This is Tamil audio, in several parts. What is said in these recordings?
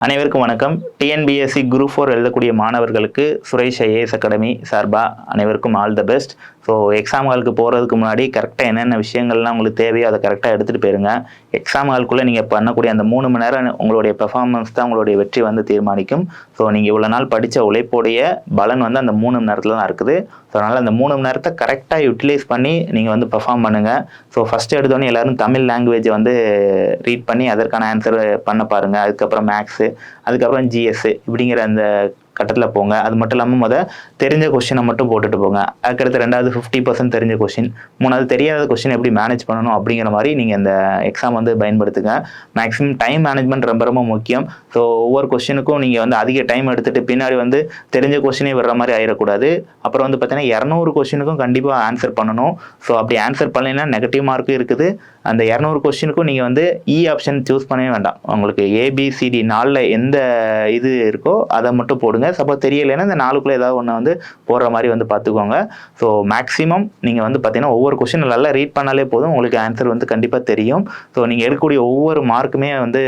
அனைவருக்கும் வணக்கம். டிஎன்பிஎஸ்சி குரூப் 4 எழுதக்கூடிய மாணவர்களுக்கு சுரேஷ் ஐஏஎஸ் அகாடமி சார்பா அனைவருக்கும் all the best. So exam ஹாலுக்கு போகிறதுக்கு முன்னாடி கரெக்டாக என்னென்ன விஷயங்கள்லாம் உங்களுக்கு தேவையோ அதை கரெக்டாக எடுத்துகிட்டு போயிருங்க. எக்ஸாம் ஹாலுக்குள்ளே நீங்கள் பண்ணக்கூடிய அந்த 3 மணி நேரம் உங்களுடைய பெர்ஃபார்மன்ஸ் தான் உங்களுடைய வெற்றி வந்து தீர்மானிக்கும். ஸோ நீங்கள் இவ்வளோ நாள் படித்த உழைப்புடைய பலன் வந்து அந்த 3 மணி நேரத்தில் தான் இருக்குது. ஸோ அதனால் அந்த 3 மணி நேரத்தை கரெக்டாக யூட்டிலைஸ் பண்ணி நீங்கள் வந்து பெர்ஃபார்ம் பண்ணுங்கள். ஸோ ஃபஸ்ட்டு எடுத்தோன்னே எல்லோரும் தமிழ் லாங்குவேஜை வந்து ரீட் பண்ணி அதற்கான ஆன்சர் பண்ண பாருங்கள். அதுக்கப்புறம் மேக்ஸு, அதுக்கப்புறம் ஜிஎஸ் இப்படிங்கிற அந்த கட்டத்தில் போங்க. அது மட்டும் இல்லாமல் தெரிஞ்ச கொஸ்டினை மட்டும் போட்டுட்டு போங்க. அதுக்கடுத்து 2வது 50% தெரிஞ்ச கொஸ்டின், 3வது தெரியாத கொஸ்டின் எப்படி மேனேஜ் பண்ணணும் அப்படிங்கிற மாதிரி நீங்கள் இந்த எக்ஸாம் வந்து பயன்படுத்துங்க. மேக்ஸிமம் டைம் மேனேஜ்மெண்ட் ரொம்ப ரொம்ப முக்கியம். ஸோ ஒவ்வொரு கொஸ்டினுக்கும் நீங்கள் வந்து அதிக டைம் எடுத்துகிட்டு பின்னாடி வந்து தெரிஞ்ச கொஸ்டினே வர்ற மாதிரி ஆயிடக்கூடாது. அப்புறம் வந்து பார்த்தீங்கன்னா 200 கொஸ்டினுக்கும் கண்டிப்பாக ஆன்சர் பண்ணணும். ஸோ அப்படி ஆன்சர் பண்ணலைன்னா நெகட்டிவ் மார்க்கும் இருக்குது. அந்த 200 கொஸ்டினுக்கும் நீங்கள் வந்து ஆப்ஷன் சூஸ் பண்ணவே வேண்டாம். உங்களுக்கு ஏபிசிடி 4ல் எந்த இது இருக்கோ அதை மட்டும் போடுங்க. சப்போஸ் தெரியலைன்னா இந்த 4க்குள்ளே ஏதாவது ஒன்று வந்து போடுற மாதிரி வந்து பார்த்துக்கோங்க. ஸோ மேக்ஸிமம் நீங்கள் வந்து பார்த்தீங்கன்னா ஒவ்வொரு கொஸ்டின் நல்லா ரீட் பண்ணாலே போதும், உங்களுக்கு ஆன்சர் வந்து கண்டிப்பாக தெரியும். ஸோ நீங்கள் எடுக்கக்கூடிய ஒவ்வொரு மார்க்குமே வந்து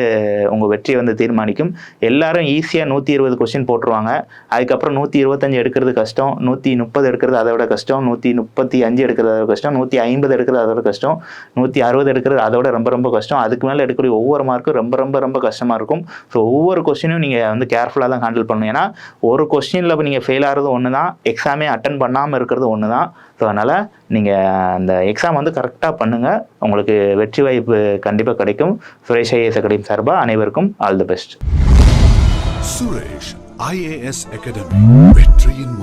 உங்கள் வெற்றியை வந்து தீர்மானிக்கும். எல்லாரும் ஈஸியாக 120 கொஸ்டின் போட்டுருவாங்க. அதுக்கப்புறம் 125 எடுக்கிறது கஷ்டம், 130 எடுக்கிறது அதை விட கஷ்டம், 135 எடுக்கிறது அதை விட கஷ்டம், 150 எடுக்கிறது அதை விட கஷ்டம், 160 எடுக்கிறது அதை விட ரொம்ப ரொம்ப கஷ்டம். அதுக்கு மேலே எடுக்கக்கூடிய ஒவ்வொரு மார்க்கும் ரொம்ப ரொம்ப ரொம்ப கஷ்டமாக இருக்கும். ஸோ ஒவ்வொரு கொஸ்டினும் நீங்கள் வந்து கேர்ஃபுல்லாக தான் ஹேண்டில் பண்ணணும். ஏன்னா ஒரு கொஸ்டினில் இப்போ நீங்கள் ஃபெயில் ஆகிறது ஒன்று தான், எக்ஸாமே அட்டன் பண்ணாமல் இருக்கிறது ஒன்று தான். ஸோ அதனால் நீங்கள் அந்த எக்ஸாம் வந்து கரெக்டாக பண்ணுங்கள். உங்களுக்கு வெற்றி வாய்ப்பு கண்டிப்பாக கிடைக்கும். சுரேஷ் ஐஏஎஸ் அகாடமி சார்பாக அனைவருக்கும் all the best. Suresh IAS academy, வெற்றியின்